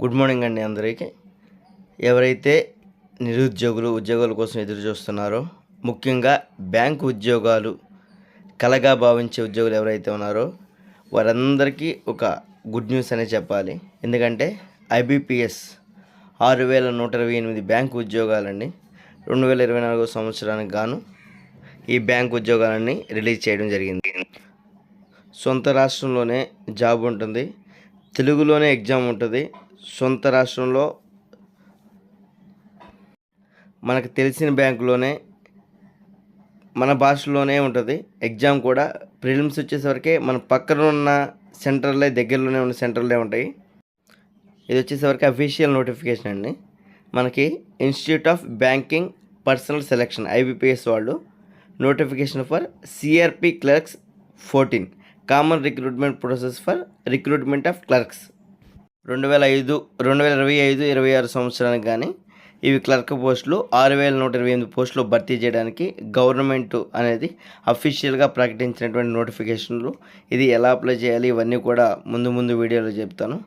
Good morning అండి అందరికీ. ఎవరైతే నిరుద్యోగులు ఉద్యోగాల కోసం ఎదురు చూస్తున్నారో, ముఖ్యంగా బ్యాంకు ఉద్యోగాలు కలగా భావించే ఉద్యోగులు ఎవరైతే ఉన్నారో వారందరికీ ఒక గుడ్ న్యూస్ అనే చెప్పాలి. ఎందుకంటే ఐబీపీఎస్ 6,128 బ్యాంకు ఉద్యోగాలండి 2024 సంవత్సరానికి గాను ఈ బ్యాంకు ఉద్యోగాలన్నీ రిలీజ్ చేయడం జరిగింది. సొంత రాష్ట్రంలోనే జాబ్ ఉంటుంది, తెలుగులోనే ఎగ్జామ్ ఉంటుంది. సొంత రాష్ట్రంలో మనకు తెలిసిన బ్యాంకులోనే మన భాషలోనే ఉంటుంది. ఎగ్జామ్ కూడా ప్రిలిమ్స్ వచ్చేసరికి మన పక్కన ఉన్న సెంటర్లే, దగ్గరలోనే ఉన్న సెంటర్లే ఉంటాయి. ఇది వచ్చేసరికి అఫీషియల్ నోటిఫికేషన్ అండి. మనకి institute of banking personnel selection IBPS వాళ్ళు notification for CRP clerks 14 common recruitment process for recruitment of clerks 2025-26 సంవత్సరానికి కానీ ఇవి క్లర్క్ పోస్టులు 6,128 పోస్టులు భర్తీ చేయడానికి గవర్నమెంట్ అనేది అఫీషియల్గా ప్రకటించినటువంటి నోటిఫికేషన్లు. ఇది ఎలా అప్లై చేయాలి ఇవన్నీ కూడా ముందు వీడియోలో చెప్తాను.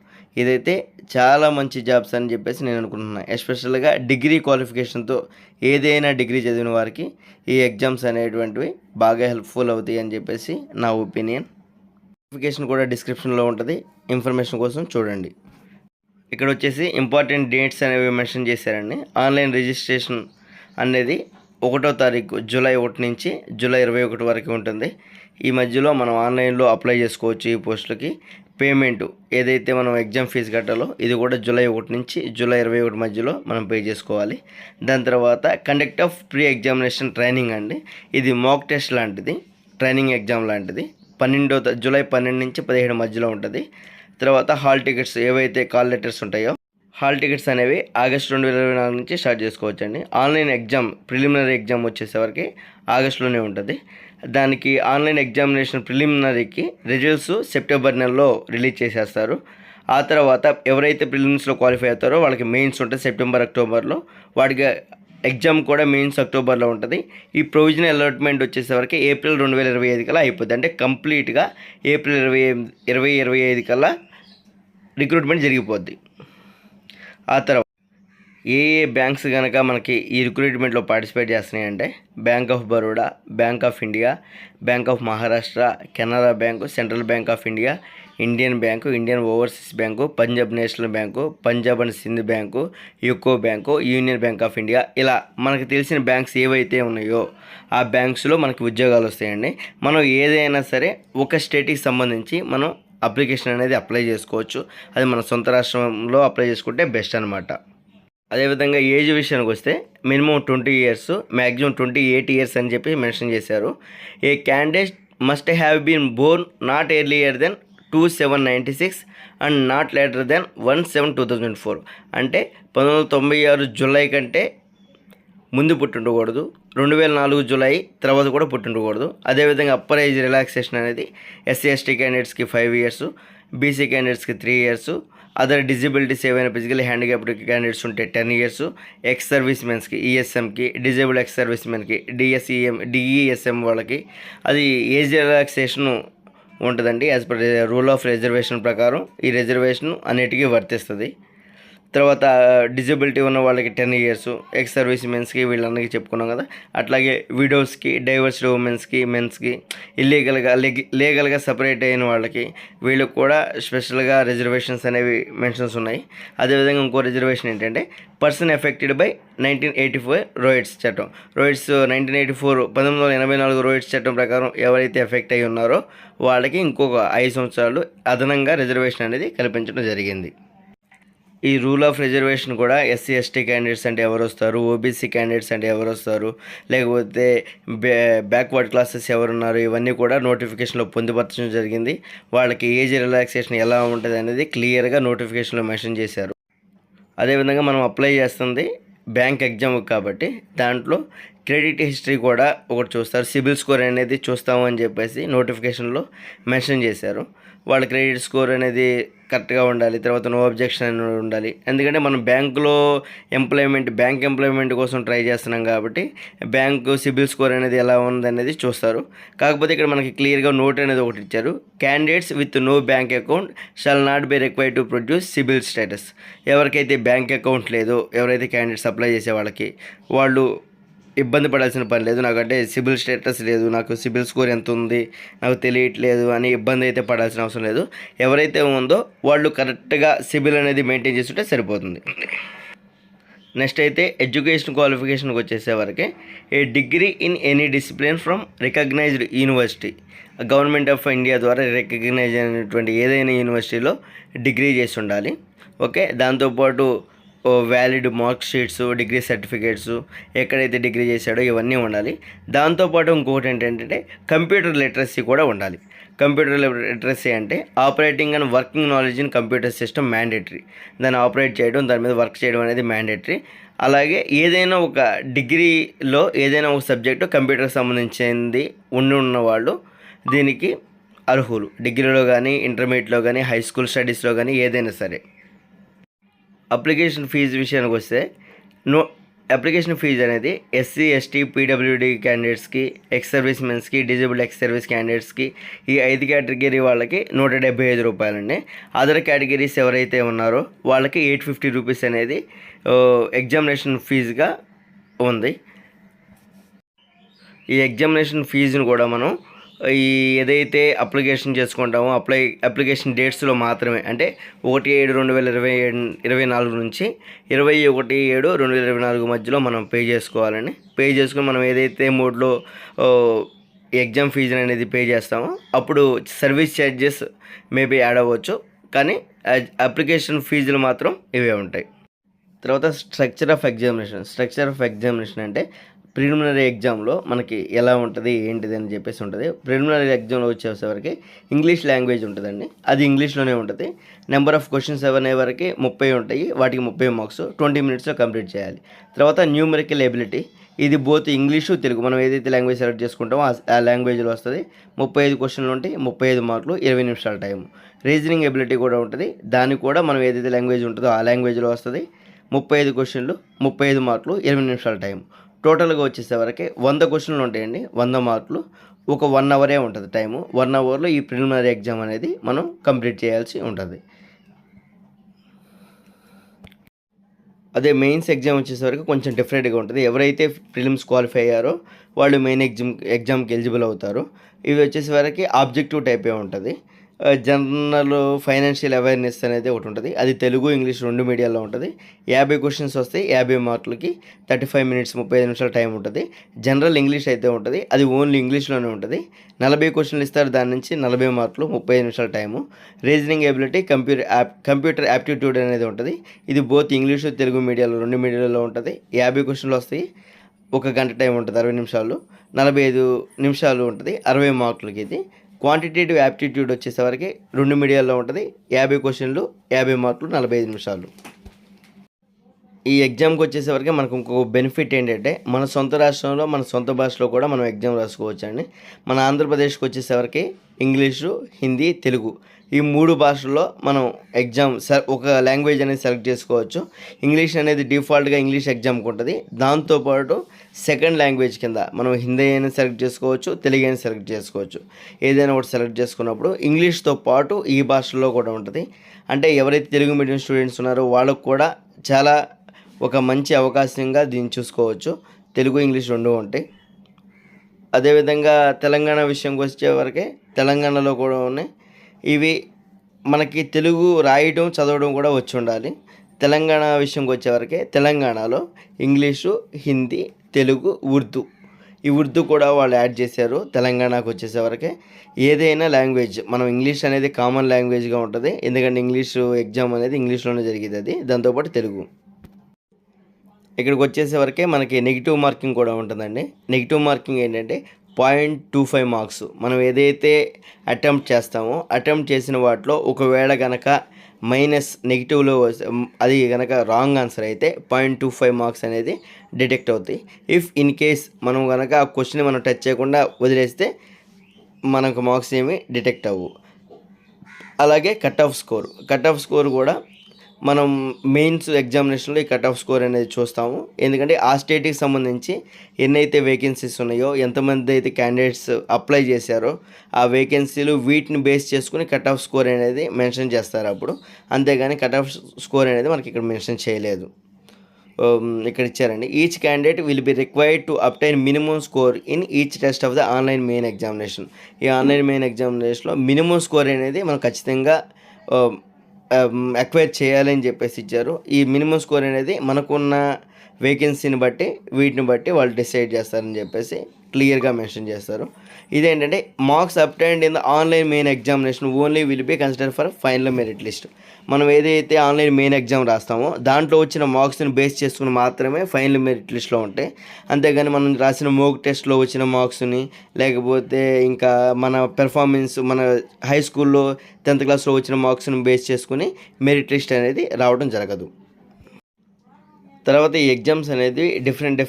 ఇదైతే చాలా మంచి జాబ్స్ అని చెప్పేసి నేను అనుకుంటున్నాను. ఎస్పెషల్గా డిగ్రీ క్వాలిఫికేషన్తో ఏదైనా డిగ్రీ చదివిన వారికి ఈ ఎగ్జామ్స్ అనేటువంటివి బాగా హెల్ప్ఫుల్ అవుతాయి అని చెప్పేసి నా ఒపీనియన్. నోటిఫికేషన్ కూడా డిస్క్రిప్షన్లో ఉంటుంది, ఇన్ఫర్మేషన్ కోసం చూడండి. ఇక్కడ వచ్చేసి ఇంపార్టెంట్ డేట్స్ అనేవి మెన్షన్ చేశారండి. ఆన్లైన్ రిజిస్ట్రేషన్ అనేది 1వ తారీఖు జూలై 1 నుంచి జూలై 21 వరకు ఉంటుంది. ఈ మధ్యలో మనం ఆన్లైన్లో అప్లై చేసుకోవచ్చు. ఈ పోస్టులకి పేమెంట్ ఏదైతే మనం ఎగ్జామ్ ఫీజు కట్టాలో ఇది కూడా జూలై 1 నుంచి జూలై 21 మధ్యలో మనం పే చేసుకోవాలి. దాని తర్వాత conduct of pre examination training అండి. ఇది మాక్ టెస్ట్ లాంటిది, ట్రైనింగ్ ఎగ్జామ్ లాంటిది. జూలై 12 నుంచి 17 మధ్యలో ఉంటుంది. తర్వాత హాల్ టికెట్స్ ఏవైతే కాల్ లెటర్స్ ఉంటాయో హాల్ టికెట్స్ అనేవి ఆగస్టు 2024 నుంచి స్టార్ట్ చేసుకోవచ్చండి. ఆన్లైన్ ఎగ్జామ్ ప్రిలిమినరీ ఎగ్జామ్ వచ్చేసరికి ఆగస్టులోనే ఉంటుంది. దానికి ఆన్లైన్ ఎగ్జామినేషన్ ప్రిలిమినరీకి రిజల్ట్స్ సెప్టెంబర్ నెలలో రిలీజ్ చేసేస్తారు. ఆ తర్వాత ఎవరైతే ప్రిలిమ్స్లో క్వాలిఫై అవుతారో వాళ్ళకి మెయిన్స్ ఉంటుంది సెప్టెంబర్ అక్టోబర్లో. వాడికి ఎగ్జామ్ కూడా మెయిన్స్ అక్టోబర్లో ఉంటుంది. ఈ ప్రొవిజనల్ అలాట్మెంట్ వచ్చేసరికి ఏప్రిల్ 2025 కల్లా అయిపోద్ది. అంటే కంప్లీట్గా ఏప్రిల్ 2025 కల్లా రిక్రూట్మెంట్ జరిగిపోద్ది. ఆ తర్వాత ఏ బ్యాంక్స్ కనుక మనకి ఈ రిక్రూట్మెంట్లో పార్టిసిపేట్ చేస్తున్నాయంటే bank of Baroda, bank of India, bank of Maharashtra, Canara bank, central bank of India, Indian bank, Indian overseas bank, Punjab national bank, Punjab and Sindh bank, UCO bank, union bank of India, ఇలా మనకు తెలిసిన బ్యాంక్స్ ఏవైతే ఉన్నాయో ఆ బ్యాంక్స్లో మనకి ఉద్యోగాలు వస్తాయండి. మనం ఏదైనా సరే ఒక స్టేట్కి సంబంధించి మనం అప్లికేషన్ అనేది అప్లై చేసుకోవచ్చు. అది మన సొంత రాష్ట్రంలో అప్లై చేసుకుంటే బెస్ట్ అనమాట. అదేవిధంగా ఏజ్ విషయానికి వస్తే మినిమం 20 ఇయర్స్, మ్యాక్సిమం 28 ఇయర్స్ అని చెప్పి మెన్షన్ చేశారు. A candidate must have been born not earlier than 2796 and not later than 17/2004. అంటే 1996 జూలై కంటే ముందు పుట్టిండకూడదు, 2004 జూలై తర్వాత కూడా పుట్టిండకూడదు. అదేవిధంగా అప్పర్ ఏజ్ రిలాక్సేషన్ అనేది ఎస్సీ ఎస్టీ క్యాండిడేట్స్కి 5 ఇయర్స్, బీసీ క్యాండిడేట్స్కి 3 ఇయర్స్, అదర్ డిజబిలిటీస్ ఏవైనా ఫిజికల్ హ్యాండిక్యాప్డ్ క్యాండిడేట్స్ ఉంటే 10 ఇయర్స్, ఎక్స్ సర్వీస్ మెన్స్కి ఈఎస్ఎంకి, డిజేబుల్డ్ ఎక్స్ సర్వీస్ మెన్కి డిఈఎస్ఎం వాళ్ళకి అది ఏజ్ రిలాక్సేషన్ ఉంటుందండి. As per rule of reservation ప్రకారం ఈ రిజర్వేషన్ అన్నిటికీ వర్తిస్తుంది. తర్వాత డిజబిలిటీ ఉన్న వాళ్ళకి 10 ఇయర్స్, ఎక్స్ సర్వీస్ మెన్స్కి వీళ్ళందరికీ చెప్పుకున్నాం కదా. అట్లాగే విడోస్కి, డైవర్స్డ్ ఉమెన్స్కి, మెన్స్కి, లీగల్గా సపరేట్ అయిన వాళ్ళకి వీళ్ళకి కూడా స్పెషల్గా రిజర్వేషన్స్ అనేవి మెన్షన్స్ ఉన్నాయి. అదేవిధంగా ఇంకో రిజర్వేషన్ ఏంటంటే పర్సన్ ఎఫెక్టెడ్ బై 1984 రోయిట్స్ చట్టం. 1984 రోయిట్స్ చట్టం ప్రకారం ఎవరైతే ఎఫెక్ట్ అయి ఉన్నారో వాళ్ళకి ఇంకొక 5 సంవత్సరాలు అదనంగా రిజర్వేషన్ అనేది కల్పించడం జరిగింది. ఈ రూల్ ఆఫ్ రిజర్వేషన్ కూడా ఎస్సీ ఎస్టీ క్యాండిడేట్స్ అంటే ఎవరు వస్తారు, ఓబీసీ క్యాండిడేట్స్ అంటే ఎవరు వస్తారు, లేకపోతే బ్యాక్వర్డ్ క్లాసెస్ ఎవరున్నారు, ఇవన్నీ కూడా నోటిఫికేషన్లో పొందుపరచడం జరిగింది. వాళ్ళకి ఏజ్ రిలాక్సేషన్ ఎలా ఉంటుంది అనేది క్లియర్గా నోటిఫికేషన్లో మెన్షన్ చేశారు. అదేవిధంగా మనం అప్లై చేస్తుంది బ్యాంక్ ఎగ్జామ్ కాబట్టి దాంట్లో క్రెడిట్ హిస్టరీ కూడా ఒకటి చూస్తారు, సిబిల్ స్కోర్ అనేది చూస్తామని చెప్పేసి నోటిఫికేషన్లో మెన్షన్ చేశారు. వాళ్ళ క్రెడిట్ స్కోర్ అనేది కరెక్ట్గా ఉండాలి, తర్వాత నో అబ్జెక్షన్ అని ఉండాలి. ఎందుకంటే మనం బ్యాంక్ ఎంప్లాయ్మెంట్ కోసం ట్రై చేస్తున్నాం కాబట్టి బ్యాంకు సిబిల్ స్కోర్ అనేది ఎలా ఉందనేది చూస్తారు. కాకపోతే ఇక్కడ మనకి క్లియర్గా నోట్ అనేది ఒకటి ఇచ్చారు. Candidates with no bank account shall not be required to produce CIBIL status. ఎవరికైతే బ్యాంక్ అకౌంట్ లేదో, ఎవరైతే క్యాండిడేట్స్ అప్లై చేసే వాళ్ళకి, వాళ్ళు ఇబ్బంది పడాల్సిన పని లేదు. నాకంటే సిబిల్ స్టేటస్ లేదు, నాకు సిబిల్ స్కోర్ ఎంత ఉంది నాకు తెలియట్లేదు అని ఇబ్బంది అయితే పడాల్సిన అవసరం లేదు. ఎవరైతే ఉందో వాళ్ళు కరెక్ట్గా సిబిల్ అనేది మెయింటైన్ చేస్తుంటే సరిపోతుంది. నెక్స్ట్ అయితే ఎడ్యుకేషన్ క్వాలిఫికేషన్కి వచ్చేసేవరకు a degree in any discipline from recognised university, government of India ద్వారా రికగ్నైజ్ అయినటువంటి ఏదైనా యూనివర్సిటీలో డిగ్రీ చేసి ఉండాలి. ఓకే, దాంతోపాటు valid mark sheets, degree certificates, ఎక్కడైతే డిగ్రీ చేశాడో ఇవన్నీ ఉండాలి. దాంతోపాటు ఇంకొకటి ఏంటంటే కంప్యూటర్ లిటరసీ కూడా ఉండాలి. కంప్యూటర్ లిటరసీ అంటే operating and working knowledge in computer system mandatory. దాన్ని ఆపరేట్ చేయడం, దాని మీద వర్క్ చేయడం అనేది మ్యాండేటరీ. అలాగే ఏదైనా ఒక డిగ్రీలో ఏదైనా ఒక సబ్జెక్టు కంప్యూటర్కి సంబంధించింది ఉన్న వాళ్ళు దీనికి అర్హులు. డిగ్రీలో కానీ, ఇంటర్మీడియట్లో కానీ, హై స్కూల్ స్టడీస్లో కానీ ఏదైనా సరే. అప్లికేషన్ ఫీజు విషయానికి వస్తే అప్లికేషన్ ఫీజు అనేది ఎస్సీ, ఎస్టీ, పీడబ్ల్యూడీ క్యాండిడేట్స్కి, ఎక్స్ సర్వీస్ మెన్స్కి, డిజేబుల్డ్ ఎక్స్ సర్వీస్ క్యాండిడేట్స్కి, ఈ 5 కేటగిరీ వాళ్ళకి 175 రూపాయలండి. అదర్ కేటగిరీస్ ఎవరైతే ఉన్నారో వాళ్ళకి 850 రూపీస్ అనేది ఎగ్జామినేషన్ ఫీజుగా ఉంది. ఈ ఎగ్జామినేషన్ ఫీజును కూడా మనం ఏదైతే అప్లికేషన్ చేసుకుంటామో అప్లికేషన్ డేట్స్లో మాత్రమే, అంటే 1/7/2024 నుంచి 21/7/2024 మధ్యలో మనం పే చేసుకోవాలని. పే చేసుకుని మనం ఏదైతే మోడ్లో ఎగ్జామ్ ఫీజు అనేది పే చేస్తామో అప్పుడు సర్వీస్ ఛార్జెస్ మేబీ యాడ్ అవ్వచ్చు, కానీ అప్లికేషన్ ఫీజులు మాత్రం ఇవే ఉంటాయి. తర్వాత స్ట్రక్చర్ ఆఫ్ ఎగ్జామినేషన్ అంటే ప్రిలిమినరీ ఎగ్జామ్లో మనకి ఎలా ఉంటుంది ఏంటిది అని చెప్పేసి ఉంటుంది. ప్రిలిమినరీ ఎగ్జామ్లో వచ్చేసరికి ఇంగ్లీష్ లాంగ్వేజ్ ఉంటుందండి, అది ఇంగ్లీష్లోనే ఉంటుంది. నెంబర్ ఆఫ్ క్వశ్చన్స్ వరకు 30 ఉంటాయి, వాటికి 30 మార్క్స్ 20 మినిట్స్లో కంప్లీట్ చేయాలి. తర్వాత న్యూమరికల్ ఎబిలిటీ, ఇది బోత్ ఇంగ్లీషు, తెలుగు, మనం ఏదైతే లాంగ్వేజ్ సెలెక్ట్ చేసుకుంటామో ఆ లాంగ్వేజ్లో వస్తుంది. 35 క్వశ్చన్లు ఉంటాయి, 35 మార్కులు, 20 నిమిషాల టైం. రీజనింగ్ ఎబిలిటీ కూడా ఉంటుంది, దానికి కూడా మనం ఏదైతే లాంగ్వేజ్ ఉంటుందో ఆ లాంగ్వేజ్లో వస్తుంది. 35 క్వశ్చన్లు, 35 మార్కులు, 20 నిమిషాల టైం. టోటల్గా వచ్చేసేవరకు 100 క్వశ్చన్లు ఉంటాయండి, 100 మార్కులు. ఒక 1 అవరే ఉంటుంది టైము. 1 అవర్లో ఈ ప్రిలిమినరీ ఎగ్జామ్ అనేది మనం కంప్లీట్ చేయాల్సి ఉంటుంది. అదే మెయిన్స్ ఎగ్జామ్ వచ్చేసరికి కొంచెం డిఫరెంట్గా ఉంటుంది. ఎవరైతే ప్రిలిమ్స్ క్వాలిఫై అయ్యారో వాళ్ళు మెయిన్ ఎగ్జామ్కి ఎలిజిబుల్ అవుతారు. ఇవి వచ్చేసరికి ఆబ్జెక్టివ్ టైపే ఉంటుంది. జనరల్ ఫైనాన్షియల్ అవేర్నెస్ అనేది ఒకటి ఉంటుంది, అది తెలుగు, ఇంగ్లీష్ 2 మీడియాలో ఉంటుంది. 50 క్వశ్చన్స్ వస్తాయి, 50 మార్కులకి 35 మినిట్స్ 35 నిమిషాల టైం ఉంటుంది. జనరల్ ఇంగ్లీష్ అయితే ఉంటుంది, అది ఓన్లీ ఇంగ్లీష్లోనే ఉంటుంది. 40 క్వశ్చన్లు ఇస్తారు, దాని నుంచి 40 మార్కులు, 35 నిమిషాల time. Reasoning ability, computer aptitude అనేది ఉంటుంది, ఇది బోత్ ఇంగ్లీషు, తెలుగు మీడియాలో 2 మీడియాలో ఉంటుంది. 50 క్వశ్చన్లు వస్తాయి, 1 గంట టైం ఉంటుంది, 60 నిమిషాలు. 45 నిమిషాలు ఉంటుంది, 60 మార్కులకి. ఇది క్వాంటిటేటివ్ యాప్టిట్యూడ్ వచ్చేసరికి 2 మీడియాల్లో ఉంటుంది, 50 క్వశ్చన్లు, 50 మార్కులు, 45 నిమిషాలు. ఈ ఎగ్జామ్కి వచ్చేసరికి మనకు ఇంకో బెనిఫిట్ ఏంటంటే మన సొంత రాష్ట్రంలో మన సొంత భాషలో కూడా మనం ఎగ్జామ్ రాసుకోవచ్చండి. మన ఆంధ్రప్రదేశ్కి వచ్చేసరికి ఇంగ్లీషు, హిందీ, తెలుగు ఈ 3 భాషల్లో మనం ఎగ్జామ్ ఒక లాంగ్వేజ్ అనేది సెలెక్ట్ చేసుకోవచ్చు. ఇంగ్లీష్ అనేది డిఫాల్ట్గా ఇంగ్లీష్ ఎగ్జామ్కి ఉంటుంది. దాంతోపాటు సెకండ్ లాంగ్వేజ్ కింద మనం హిందీ అయినా సెలెక్ట్ చేసుకోవచ్చు, తెలుగు అయినా సెలెక్ట్ చేసుకోవచ్చు. ఏదైనా ఒకటి సెలెక్ట్ చేసుకున్నప్పుడు ఇంగ్లీష్తో పాటు ఈ భాషల్లో కూడా ఉంటుంది. అంటే ఎవరైతే తెలుగు మీడియం స్టూడెంట్స్ ఉన్నారో వాళ్ళకు కూడా చాలా ఒక మంచి అవకాశంగా దీన్ని చూసుకోవచ్చు. తెలుగు, ఇంగ్లీష్ 2 ఉంటాయి. అదేవిధంగా తెలంగాణ విషయంకి వచ్చేవరకే తెలంగాణలో కూడా ఉన్నాయి. ఇవి మనకి తెలుగు రాయడం, చదవడం కూడా వచ్చి ఉండాలి. తెలంగాణ విషయంకి వచ్చేవరకే తెలంగాణలో ఇంగ్లీషు, హిందీ, తెలుగు, ఉర్దూ, ఈ ఉర్దూ కూడా వాళ్ళు యాడ్ చేశారు. తెలంగాణకు వచ్చేసేవరకే ఏదైనా లాంగ్వేజ్, మనం ఇంగ్లీష్ అనేది కామన్ లాంగ్వేజ్గా ఉంటుంది, ఎందుకంటే ఇంగ్లీషు ఎగ్జామ్ అనేది ఇంగ్లీష్లోనే జరిగేది. అది దాంతోపాటు తెలుగు. ఇక్కడికి వచ్చేసేవరకే మనకి నెగిటివ్ మార్కింగ్ కూడా ఉంటుందండి. నెగిటివ్ మార్కింగ్ ఏంటంటే 0.25 మార్క్స్. మనం ఏదైతే అటెంప్ట్ చేస్తామో అటెంప్ట్ చేసిన వాటిలో ఒకవేళ కనుక మైనస్ నెగిటివ్లో అది కనుక రాంగ్ ఆన్సర్ అయితే 0.25 మార్క్స్ అనేది డిటెక్ట్ అవుతాయి. ఇఫ్ ఇన్ కేస్ మనం కనుక ఆ క్వశ్చన్ మనం టచ్ చేయకుండా వదిలేస్తే మనకు మార్క్స్ ఏమి డిటెక్ట్ అవ్వు. అలాగే కట్ ఆఫ్ స్కోర్ కూడా మనం మెయిన్స్ ఎగ్జామినేషన్లో ఈ కట్ ఆఫ్ స్కోర్ అనేది చూస్తాము. ఎందుకంటే ఆ స్టేట్కి సంబంధించి ఎన్నైతే వేకెన్సీస్ ఉన్నాయో, ఎంతమంది అయితే క్యాండిడేట్స్ అప్లై చేశారో ఆ వేకెన్సీలు వీటిని బేస్ చేసుకుని కట్ ఆఫ్ స్కోర్ అనేది మెన్షన్ చేస్తారు అప్పుడు. అంతేగాని కట్ ఆఫ్ స్కోర్ అనేది మనకి ఇక్కడ మెన్షన్ చేయలేదు. ఇక్కడ ఇచ్చారండి. Each candidate will be required to obtain minimum score in each test of the online main examination. ఈ ఆన్లైన్ మెయిన్ ఎగ్జామినేషన్లో మినిమం స్కోర్ అనేది మనం ఖచ్చితంగా అక్వైర్ చేయాలని చెప్పేసి ఇచ్చారు. ఈ మినిమం స్కోర్ అనేది మనకున్న వేకెన్సీని బట్టి వీటిని బట్టి వాళ్ళు డిసైడ్ చేస్తారని చెప్పేసి క్లియర్గా మెన్షన్ చేస్తారు. ఇదేంటంటే marks obtained in the online main examination only will be consider for final merit list. మనం ఏదైతే ఆన్లైన్ మెయిన్ ఎగ్జామ్ రాస్తామో దాంట్లో వచ్చిన మార్క్స్ని బేస్ చేసుకుని మాత్రమే ఫైనల్ మెరిట్ లిస్ట్లో ఉంటాయి. అంతేగాని మనం రాసిన మోక్ టెస్ట్లో వచ్చిన మార్క్స్ని, లేకపోతే ఇంకా మన పెర్ఫార్మెన్స్, మన హై స్కూల్లో 10th క్లాస్లో వచ్చిన మార్క్స్ని బేస్ చేసుకుని మెరిట్ లిస్ట్ అనేది రావడం జరగదు. తర్వాత ఈ ఎగ్జామ్స్ అనేది డిఫరెంట్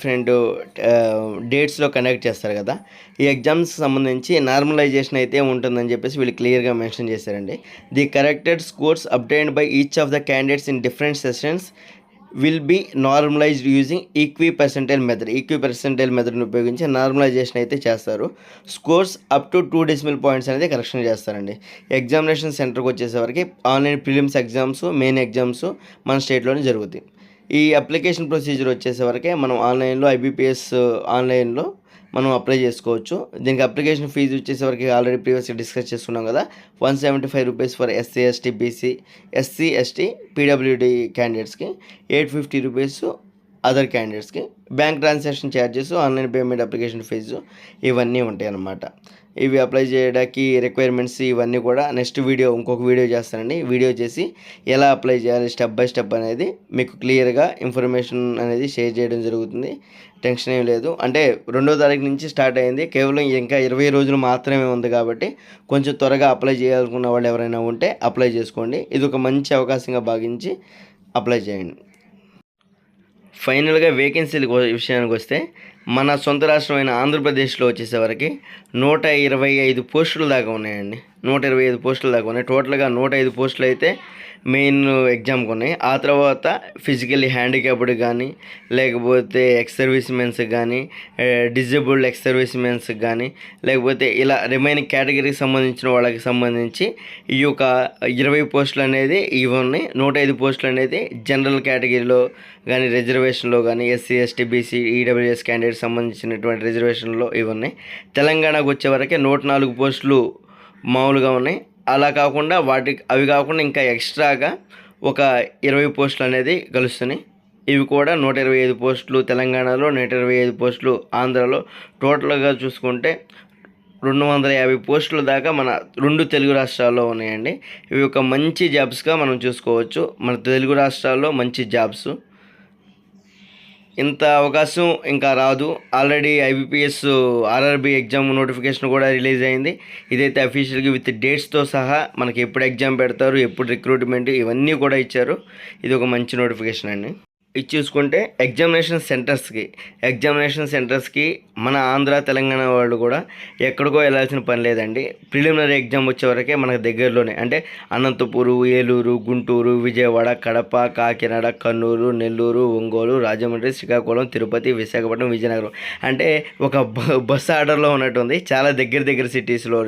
డేట్స్లో కండక్ట్ చేస్తారు కదా. ఈ ఎగ్జామ్స్కి సంబంధించి నార్మలైజేషన్ అయితే ఉంటుందని చెప్పేసి వీళ్ళు క్లియర్గా మెన్షన్ చేశారండి. The corrected scores obtained by each of the candidates in different sessions will be normalised using equi percentile మెథడ్ని ఉపయోగించి నార్మలైజేషన్ అయితే చేస్తారు. Scores up to 2 decimal points అనేది కరెక్షన్ చేస్తారండి. ఎగ్జామినేషన్ సెంటర్కి వచ్చేసరికి online prelims exams, main exams మన స్టేట్లోనే జరుగుతాయి. ఈ అప్లికేషన్ ప్రొసీజర్ వచ్చేసరికి మనం ఆన్లైన్లో ఐబీపీఎస్ ఆన్లైన్లో మనం అప్లై చేసుకోవచ్చు. దీనికి అప్లికేషన్ ఫీజు వచ్చేసరికి ఆల్రెడీ ప్రీవియస్గా డిస్కస్ చేసుకున్నాం కదా, 175 rupees for SC ST PWD క్యాండిడేట్స్కి, 850 రూపీస్ అదర్ క్యాండిడేట్స్కి. Bank transaction charges, online payment application fee ఇవన్నీ ఉంటాయి అన్నమాట. ఇవి అప్లై చేయడానికి రిక్వైర్మెంట్స్ ఇవన్నీ కూడా నెక్స్ట్ ఇంకొక వీడియో చేస్తానండి. వీడియో చేసి ఎలా అప్లై చేయాలి స్టెప్ బై స్టెప్ అనేది మీకు క్లియర్గా ఇన్ఫర్మేషన్ అనేది షేర్ చేయడం జరుగుతుంది. టెన్షన్ ఏం లేదు. అంటే 2వ తారీఖు నుంచి స్టార్ట్ అయింది, కేవలం ఇంకా 20 రోజులు మాత్రమే ఉంది కాబట్టి కొంచెం త్వరగా అప్లై చేయాలనుకున్న వాళ్ళు ఎవరైనా ఉంటే అప్లై చేసుకోండి. ఇది ఒక మంచి అవకాశంగా భావించి అప్లై చేయండి. ఫైనల్గా వేకెన్సీల విషయానికి వస్తే మన సొంత రాష్ట్రమైన ఆంధ్రప్రదేశ్లో వచ్చేసరికి 125 పోస్టులు దాకా ఉన్నాయండి. 125 పోస్టులు దాకా ఉన్నాయి. టోటల్గా 105 పోస్టులు అయితే మెయిన్ ఎగ్జామ్కి ఉన్నాయి. ఆ తర్వాత ఫిజికల్లీ హ్యాండిక్యాప్డ్ కానీ, లేకపోతే ఎక్స్ సర్వీస్ మెన్స్కి కానీ, డిజేబుల్డ్ ఎక్స్ సర్వీస్ మెన్స్కి కానీ, లేకపోతే ఇలా రిమైనింగ్ కేటగిరీకి సంబంధించిన వాళ్ళకి సంబంధించి ఈ యొక్క 20 పోస్టులు అనేది ఇవి ఉన్నాయి. 105 పోస్టులు అనేది జనరల్ కేటగిరీలో కానీ, రిజర్వేషన్లో కానీ, SC ST BC EWS candidate సంబంధించినటువంటి రిజర్వేషన్లో ఇవి ఉన్నాయి. తెలంగాణకు వచ్చేవరకే 104 పోస్టులు మామూలుగా ఉన్నాయి. అలా కాకుండా అవి కాకుండా ఇంకా ఎక్స్ట్రాగా ఒక 20 పోస్టులు అనేది కలుస్తున్నాయి. ఇవి కూడా 125 పోస్టులు తెలంగాణలో, 125 పోస్టులు ఆంధ్రాలో. టోటల్గా చూసుకుంటే 250 పోస్టుల దాకా మన 2 తెలుగు రాష్ట్రాల్లో ఉన్నాయండి. ఇవి ఒక మంచి జాబ్స్గా మనం చూసుకోవచ్చు. మన తెలుగు రాష్ట్రాల్లో మంచి జాబ్స్. ఇంత అవకాశం ఇంకా రాదు. Already IBPS RRB exam notification కూడా రిలీజ్ అయింది. ఇదైతే అఫీషియల్గా విత్ డేట్స్తో సహా మనకి ఎప్పుడు ఎగ్జామ్ పెడతారు, ఎప్పుడు రిక్రూట్మెంట్ ఇవన్నీ కూడా ఇచ్చారు. ఇది ఒక మంచి నోటిఫికేషన్ అండి. ఇది చూసుకుంటే ఎగ్జామినేషన్ సెంటర్స్కి మన ఆంధ్ర తెలంగాణ వాళ్ళు కూడా ఎక్కడికో వెళ్ళాల్సిన పని లేదండి. ప్రిలిమినరీ ఎగ్జామ్ వచ్చేవరకే మనకు దగ్గరలోనే, అంటే అనంతపురం, ఏలూరు, గుంటూరు, విజయవాడ, కడప, కాకినాడ, కర్నూలు, నెల్లూరు, ఒంగోలు, రాజమండ్రి, శ్రీకాకుళం, తిరుపతి, విశాఖపట్నం, విజయనగరం, అంటే ఒక బస్సు ఆర్డర్లో ఉన్నట్టుంది. చాలా దగ్గర సిటీస్లో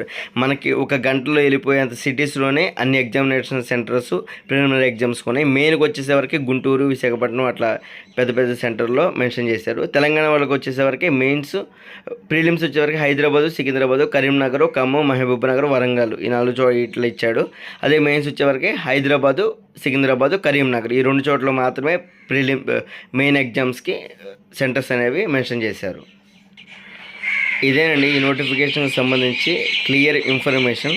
మనకి ఒక గంటలో వెళ్ళిపోయేంత సిటీస్లోనే అన్ని ఎగ్జామినేషన్ సెంటర్స్ ప్రిలిమినరీ ఎగ్జామ్స్ ఉన్నాయి. మెయిన్కి వచ్చేసరికి గుంటూరు, విశాఖపట్నం అట్లా పెద్ద సెంటర్లో మెన్షన్ చేశారు. తెలంగాణ వాళ్ళకి వచ్చేసరికి మెయిన్స్ ప్రిలిమ్స్ వచ్చేవరకు హైదరాబాదు, సికింద్రాబాదు, కరీంనగర్, ఖమ్మం, మహబూబ్నగర్, వరంగల్ ఈ 4 చోట్ల ఇట్లా ఇచ్చాడు. అదే మెయిన్స్ వచ్చేవరకు హైదరాబాదు, సికింద్రాబాదు, కరీంనగర్ ఈ 2 చోట్ల మాత్రమే మెయిన్ ఎగ్జామ్స్కి సెంటర్స్ అనేవి మెన్షన్ చేశారు. ఇదేనండి ఈ నోటిఫికేషన్కి సంబంధించి క్లియర్ ఇన్ఫర్మేషన్.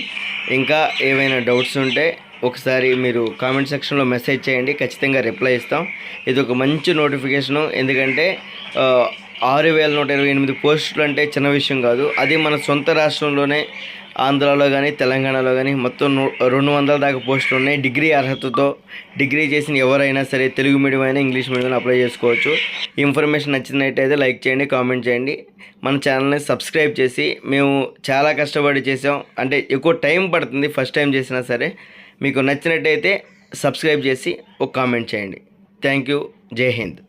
ఇంకా ఏవైనా డౌట్స్ ఉంటే ఒకసారి మీరు కామెంట్ సెక్షన్లో మెసేజ్ చేయండి, ఖచ్చితంగా రిప్లై ఇస్తాం. ఇది ఒక మంచి నోటిఫికేషను. ఎందుకంటే 6128 పోస్టులు అంటే చిన్న విషయం కాదు. అది మన సొంత రాష్ట్రంలోనే ఆంధ్రాలో కానీ తెలంగాణలో కానీ మొత్తం 200 దాకా పోస్టులు ఉన్నాయి. డిగ్రీ అర్హతతో డిగ్రీ చేసిన ఎవరైనా సరే తెలుగు మీడియం అయినా ఇంగ్లీష్ మీడియం అయినా అప్లై చేసుకోవచ్చు. ఇన్ఫర్మేషన్ నచ్చినట్టయితే లైక్ చేయండి, కామెంట్ చేయండి. మన ఛానల్ని సబ్స్క్రైబ్ చేసి, మేము చాలా కష్టపడి చేసాం, అంటే ఎక్కువ టైం పడుతుంది ఫస్ట్ టైం చేసినా సరే. మీకు నచ్చినట్టయితే సబ్స్క్రైబ్ చేసి ఒక కామెంట్ చేయండి. Thank you. జై హింద్.